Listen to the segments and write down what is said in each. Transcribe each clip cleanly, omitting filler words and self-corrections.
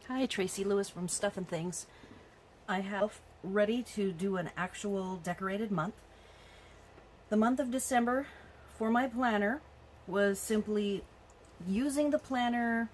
Hi, Tracy Lewis from Stuff and Things. I have ready to do an actual decorated month. The month of December for my planner was simply using the planner,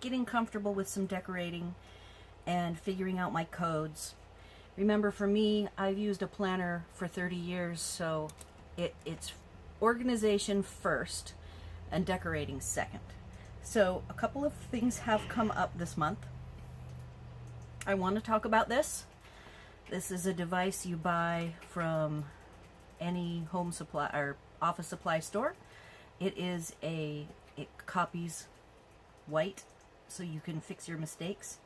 getting comfortable with some decorating, and figuring out my codes. Remember, for me, I've used a planner for 30 years, so it's organization first and decorating second. So a couple of things have come up this month. I want to talk about this. This is a device you buy from any home supply or office supply store. It copies white so you can fix your mistakes.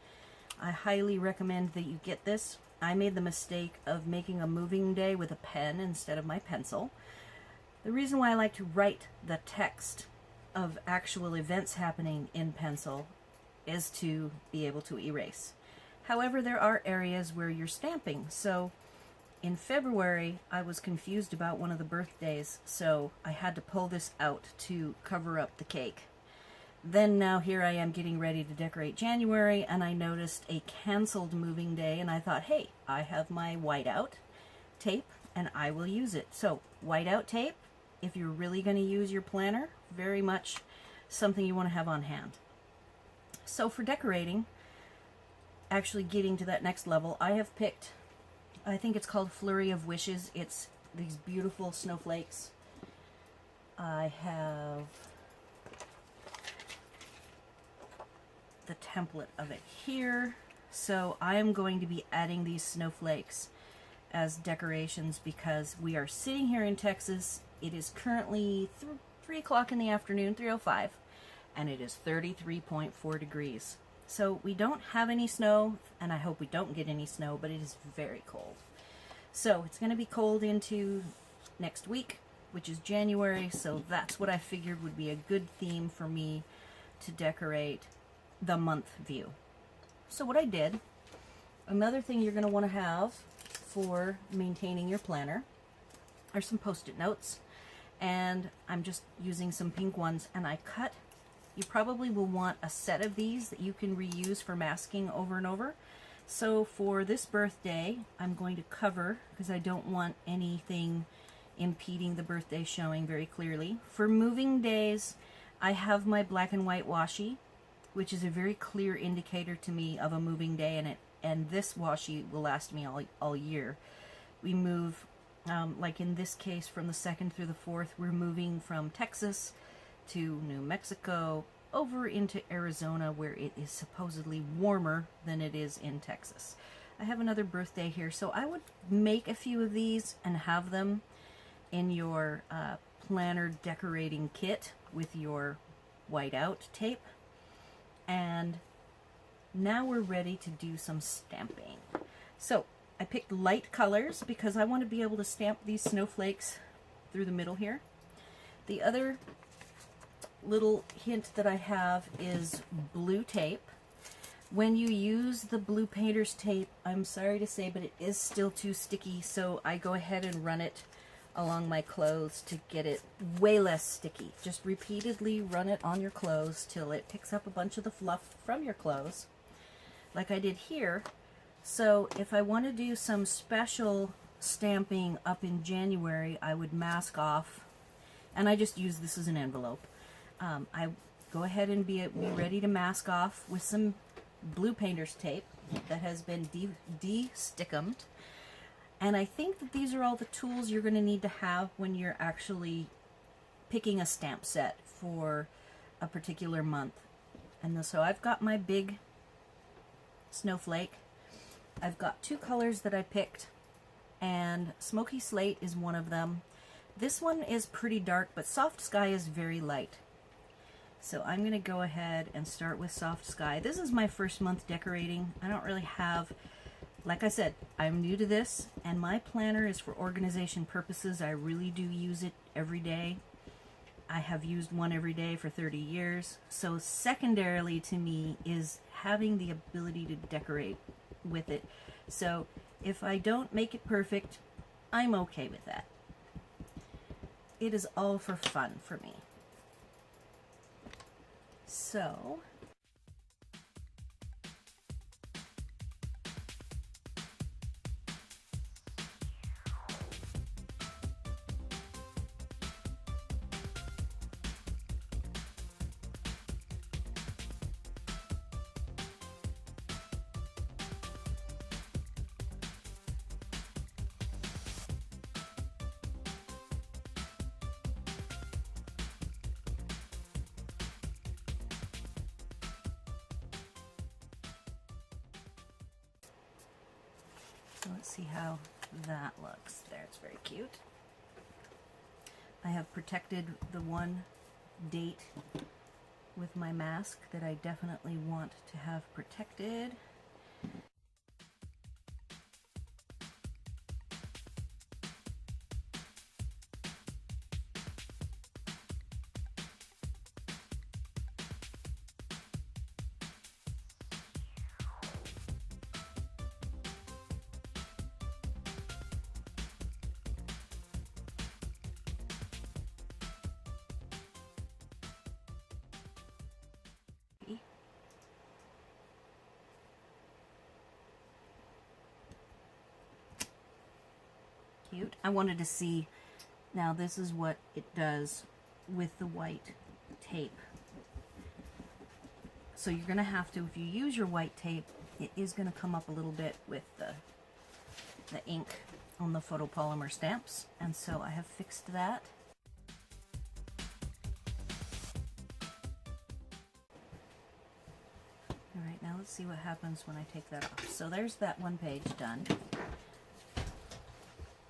I highly recommend that you get this. I made the mistake of making a moving day with a pen instead of my pencil. The reason why I like to write the text of actual events happening in pencil is to be able to erase. However, there are areas where you're stamping. So in February, I was confused about one of the birthdays, so I had to pull this out to cover up the cake. Then now here I am getting ready to decorate January, and I noticed a canceled moving day, and I thought, hey, I have my whiteout tape and I will use it. So whiteout tape, if you're really going to use your planner, very much something you want to have on hand. So for decorating, actually getting to that next level, I have picked, I think it's called Flurry of Wishes. It's these beautiful snowflakes. I have the template of it here. So I am going to be adding these snowflakes as decorations because we are sitting here in Texas. It is currently 3 o'clock in the afternoon, 3:05, and it is 33.4 degrees. So we don't have any snow, and I hope we don't get any snow, but it is very cold. So it's going to be cold into next week, which is January, so that's what I figured would be a good theme for me to decorate the month view. So what I did, another thing you're going to want to have for maintaining your planner are some post-it notes, and I'm just using some pink ones, and I cut. You probably will want a set of these that you can reuse for masking over and over. So for this birthday, I'm going to cover, because I don't want anything impeding the birthday showing very clearly. For moving days, I have my black and white washi, which is a very clear indicator to me of a moving day, and this washi will last me all year. We move, like in this case, from the 2nd through the 4th, we're moving from Texas to New Mexico over into Arizona, where it is supposedly warmer than it is in Texas. I have another birthday here, so I would make a few of these and have them in your planner decorating kit with your whiteout tape. And now we're ready to do some stamping. So I picked light colors because I want to be able to stamp these snowflakes through the middle here. The other little hint that I have is blue tape. When you use the blue painter's tape, I'm sorry to say, but it is still too sticky, so I go ahead and run it along my clothes to get it way less sticky. Just repeatedly run it on your clothes till it picks up a bunch of the fluff from your clothes, like I did here. So if I want to do some special stamping up in January, I would mask off, and I just use this as an envelope. I go ahead and be ready to mask off with some blue painter's tape that has been de-stickumed. And I think that these are all the tools you're going to need to have when you're actually picking a stamp set for a particular month. And so I've got my big snowflake. I've got 2 colors that I picked, and Smoky Slate is one of them. This one is pretty dark, but Soft Sky is very light. So I'm going to go ahead and start with Soft Sky. This is my first month decorating. I don't really have, like I said, I'm new to this, and my planner is for organization purposes. I really do use it every day. I have used one every day for 30 years. So secondarily to me is having the ability to decorate with it. So if I don't make it perfect, I'm okay with that. It is all for fun for me. So So let's see how that looks. There, it's very cute. I have protected the one date with my mask that I definitely want to have protected. Cute. I wanted to see, now this is what it does with the white tape. So you're going to have to, if you use your white tape, it is going to come up a little bit with the ink on the photopolymer stamps, and so I have fixed that. Alright, now let's see what happens when I take that off. So there's that one page done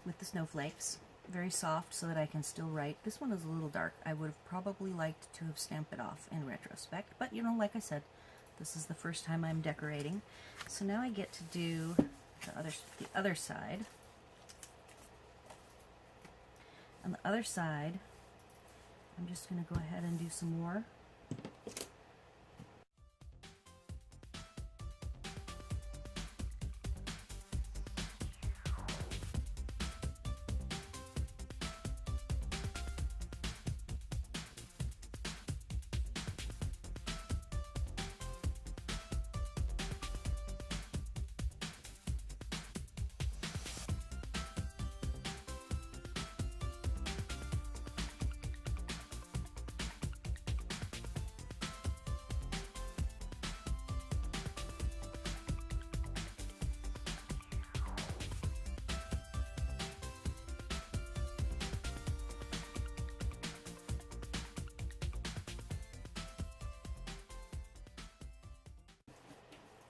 with the snowflakes. Very soft so that I can still write. This one is a little dark. I would have probably liked to have stamped it off in retrospect, but you know, like I said, this is the first time I'm decorating. So now I get to do the other side. On the other side, I'm just going to go ahead and do some more.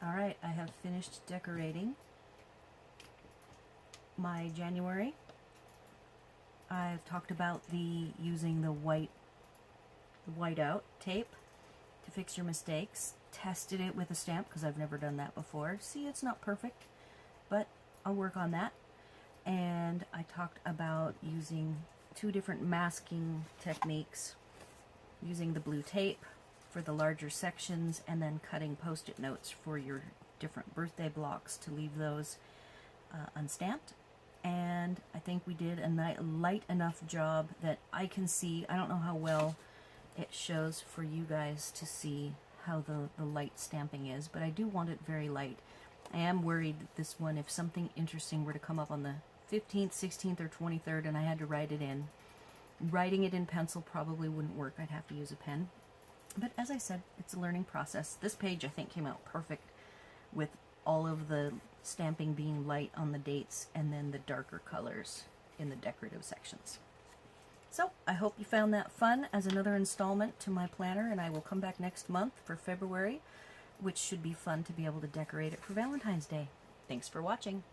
Alright, I have finished decorating my January. I've talked about using the whiteout tape to fix your mistakes. Tested it with a stamp because I've never done that before. See, it's not perfect, but I'll work on that. And I talked about using 2 different masking techniques, using the blue tape for the larger sections, and then cutting post-it notes for your different birthday blocks to leave those unstamped. And I think we did a light enough job that I can see. I don't know how well it shows for you guys to see how the light stamping is, but I do want it very light. I am worried that this one, if something interesting were to come up on the 15th, 16th, or 23rd and I had to write it in, writing it in pencil probably wouldn't work. I'd have to use a pen. But as I said, it's a learning process. This page I think came out perfect with all of the stamping being light on the dates and then the darker colors in the decorative sections. So I hope you found that fun as another installment to my planner, and I will come back next month for February, which should be fun to be able to decorate it for Valentine's Day. Thanks for watching.